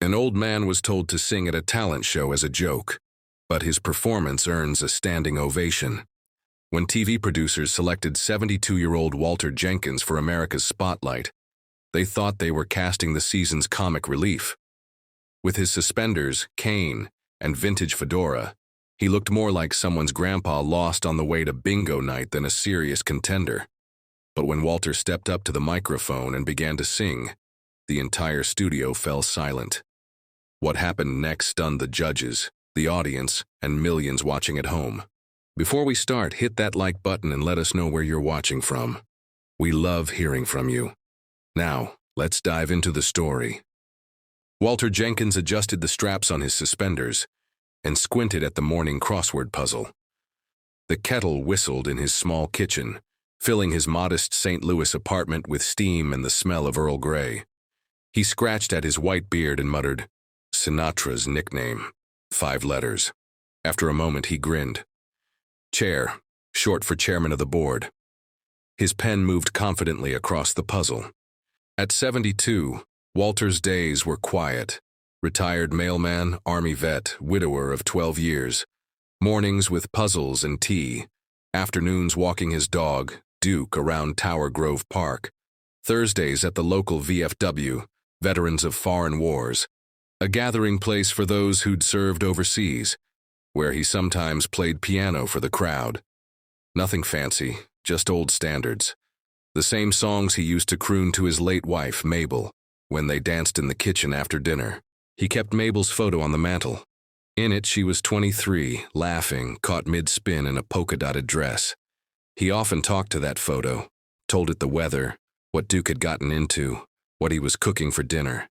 An old man was told to sing at a talent show as a joke, but his performance earns a standing ovation. When TV producers selected 72-year-old Walter Jenkins for America's Spotlight, they thought they were casting the season's comic relief. With his suspenders, cane, and vintage fedora, he looked more like someone's grandpa lost on the way to bingo night than a serious contender. But when Walter stepped up to the microphone and began to sing, the entire studio fell silent. What happened next stunned the judges, the audience, and millions watching at home. Before we start, hit that like button and let us know where you're watching from. We love hearing from you. Now, let's dive into the story. Walter Jenkins adjusted the straps on his suspenders and squinted at the morning crossword puzzle. The kettle whistled in his small kitchen, filling his modest St. Louis apartment with steam and the smell of Earl Grey. He scratched at his white beard and muttered, "Sinatra's nickname, 5 letters." After a moment, he grinned. Chair, short for chairman of the board. His pen moved confidently across the puzzle. At 72, Walter's days were quiet. Retired mailman, Army vet, widower of 12 years. Mornings with puzzles and tea. Afternoons walking his dog, Duke, around Tower Grove Park. Thursdays at the local VFW, Veterans of Foreign Wars. A gathering place for those who'd served overseas, where he sometimes played piano for the crowd. Nothing fancy, just old standards. The same songs he used to croon to his late wife, Mabel, when they danced in the kitchen after dinner. He kept Mabel's photo on the mantel. In it, she was 23, laughing, caught mid-spin in a polka-dotted dress. He often talked to that photo, told it the weather, what Duke had gotten into, what he was cooking for dinner.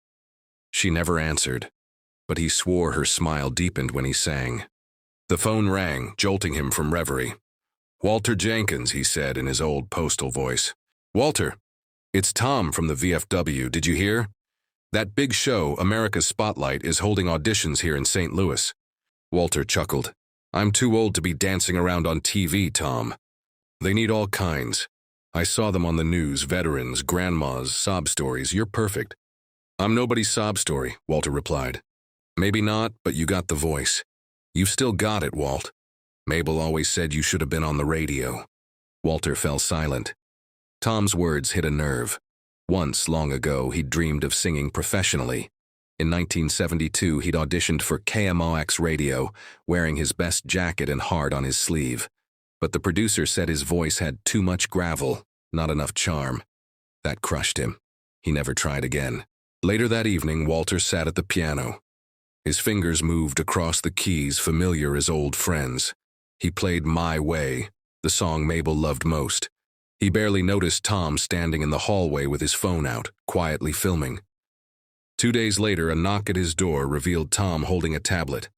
She never answered, but he swore her smile deepened when he sang. The phone rang, jolting him from reverie. "Walter Jenkins," he said in his old postal voice. "Walter, it's Tom from the VFW, did you hear? That big show, America's Spotlight, is holding auditions here in St. Louis." Walter chuckled. "I'm too old to be dancing around on TV, Tom. They need all kinds. I saw them on the news, veterans, grandmas, sob stories. You're perfect." "I'm nobody's sob story," Walter replied. "Maybe not, but you got the voice. You've still got it, Walt. Mabel always said you should have been on the radio." Walter fell silent. Tom's words hit a nerve. Once, long ago, he'd dreamed of singing professionally. In 1972, he'd auditioned for KMOX radio, wearing his best jacket and heart on his sleeve. But the producer said his voice had too much gravel, not enough charm. That crushed him. He never tried again. Later that evening, Walter sat at the piano. His fingers moved across the keys, familiar as old friends. He played My Way, the song Mabel loved most. He barely noticed Tom standing in the hallway with his phone out, quietly filming. 2 days later, a knock at his door revealed Tom holding a tablet.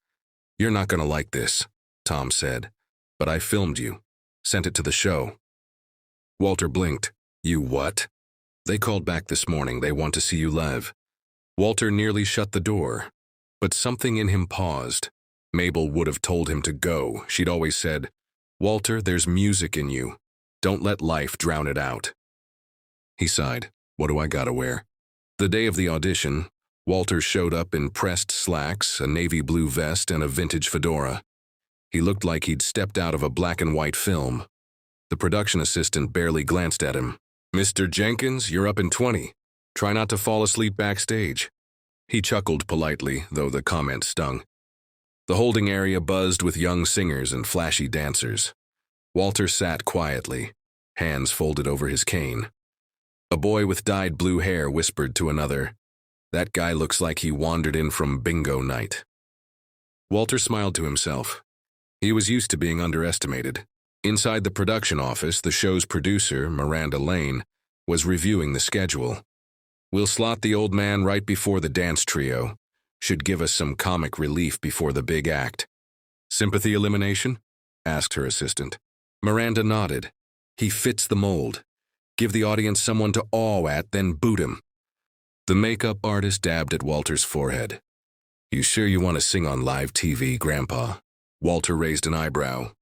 "You're not gonna like this," Tom said, "but I filmed you. Sent it to the show." Walter blinked. "You what?" "They called back this morning. They want to see you live." Walter nearly shut the door, but something in him paused. Mabel would have told him to go. She'd always said, "Walter, there's music in you. Don't let life drown it out." He sighed. "What do I gotta wear?" The day of the audition, Walter showed up in pressed slacks, a navy blue vest, and a vintage fedora. He looked like he'd stepped out of a black and white film. The production assistant barely glanced at him. "Mr. Jenkins, you're up in 20. Try not to fall asleep backstage." He chuckled politely, though the comment stung. The holding area buzzed with young singers and flashy dancers. Walter sat quietly, hands folded over his cane. A boy with dyed blue hair whispered to another, "That guy looks like he wandered in from bingo night." Walter smiled to himself. He was used to being underestimated. Inside the production office, the show's producer, Miranda Lane, was reviewing the schedule. "We'll slot the old man right before the dance trio. Should give us some comic relief before the big act." "Sympathy elimination?" asked her assistant. Miranda nodded. "He fits the mold. Give the audience someone to awe at, then boot him." The makeup artist dabbed at Walter's forehead. "You sure you want to sing on live TV, Grandpa?" Walter raised an eyebrow.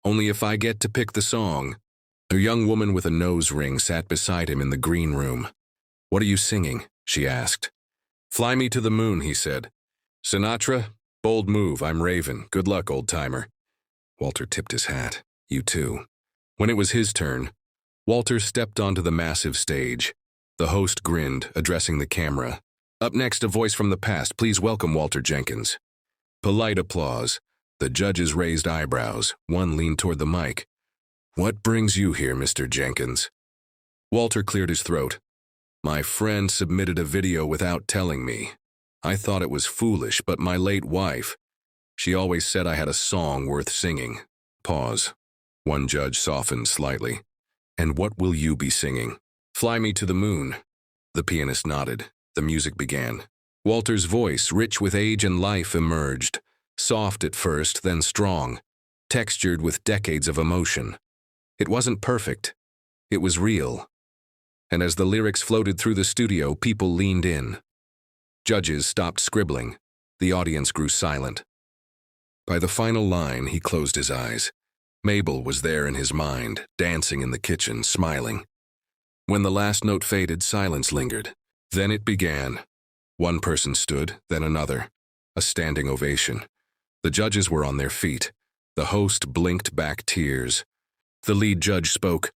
"Only if I get to pick the song." A young woman with a nose ring sat beside him in the green room. "What are you singing?" she asked. "Fly me to the moon," he said. "Sinatra, bold move, I'm Raven. Good luck, old-timer." Walter tipped his hat. "You too." When it was his turn, Walter stepped onto the massive stage. The host grinned, addressing the camera. "Up next, a voice from the past. Please welcome Walter Jenkins." Polite applause. The judges raised eyebrows. One leaned toward the mic. "What brings you here, Mr. Jenkins?" Walter cleared his throat. "My friend submitted a video without telling me. I thought it was foolish, but my late wife, she always said I had a song worth singing." Pause. One judge softened slightly. "And what will you be singing?" "Fly Me to the Moon." The pianist nodded. The music began. Walter's voice, rich with age and life, emerged. Soft at first, then strong, textured with decades of emotion. It wasn't perfect. It was real. And as the lyrics floated through the studio, people leaned in. Judges stopped scribbling. The audience grew silent. By the final line, he closed his eyes. Mabel was there in his mind, dancing in the kitchen, smiling. When the last note faded, silence lingered. Then it began. One person stood, then another. A standing ovation. The judges were on their feet. The host blinked back tears. The lead judge spoke.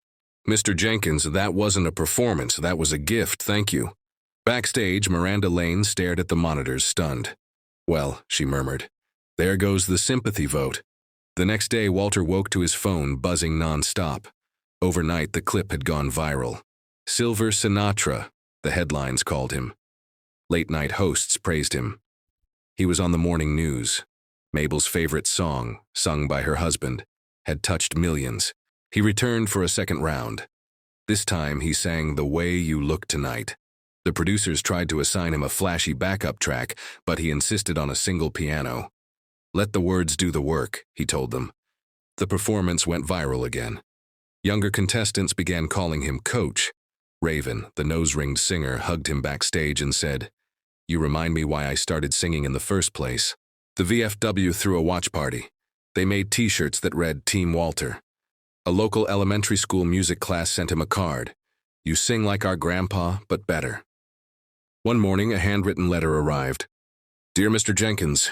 "Mr. Jenkins, that wasn't a performance, that was a gift, thank you." Backstage, Miranda Lane stared at the monitors, stunned. "Well," she murmured, "there goes the sympathy vote." The next day, Walter woke to his phone buzzing non-stop. Overnight, the clip had gone viral. "Silver Sinatra," the headlines called him. Late-night hosts praised him. He was on the morning news. Mabel's favorite song, sung by her husband, had touched millions. He returned for a second round. This time, he sang "The Way You Look Tonight." The producers tried to assign him a flashy backup track, but he insisted on a single piano. "Let the words do the work," he told them. The performance went viral again. Younger contestants began calling him Coach. Raven, the nose-ringed singer, hugged him backstage and said, "You remind me why I started singing in the first place." The VFW threw a watch party. They made t-shirts that read Team Walter. A local elementary school music class sent him a card. "You sing like our grandpa, but better." One morning, a handwritten letter arrived. "Dear Mr. Jenkins,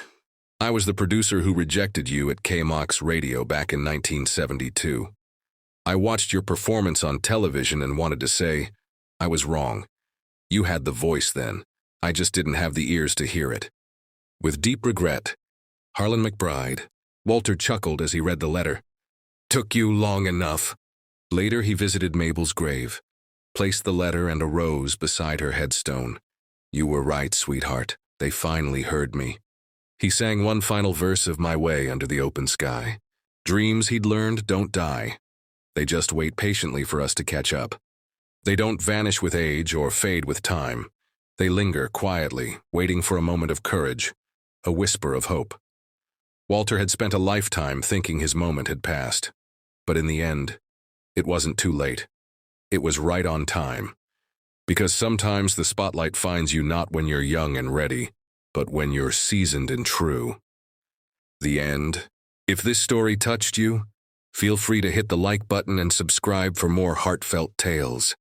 I was the producer who rejected you at KMOX Radio back in 1972. I watched your performance on television and wanted to say, I was wrong. You had the voice then. I just didn't have the ears to hear it. With deep regret, Harlan McBride." Walter chuckled as he read the letter. "Took you long enough." Later, he visited Mabel's grave, placed the letter and a rose beside her headstone. "You were right, sweetheart. They finally heard me." He sang one final verse of "My Way Under the Open Sky." Dreams he'd learned don't die. They just wait patiently for us to catch up. They don't vanish with age or fade with time. They linger quietly, waiting for a moment of courage, a whisper of hope. Walter had spent a lifetime thinking his moment had passed. But in the end, it wasn't too late. It was right on time. Because sometimes the spotlight finds you not when you're young and ready, but when you're seasoned and true. The end. If this story touched you, feel free to hit the like button and subscribe for more heartfelt tales.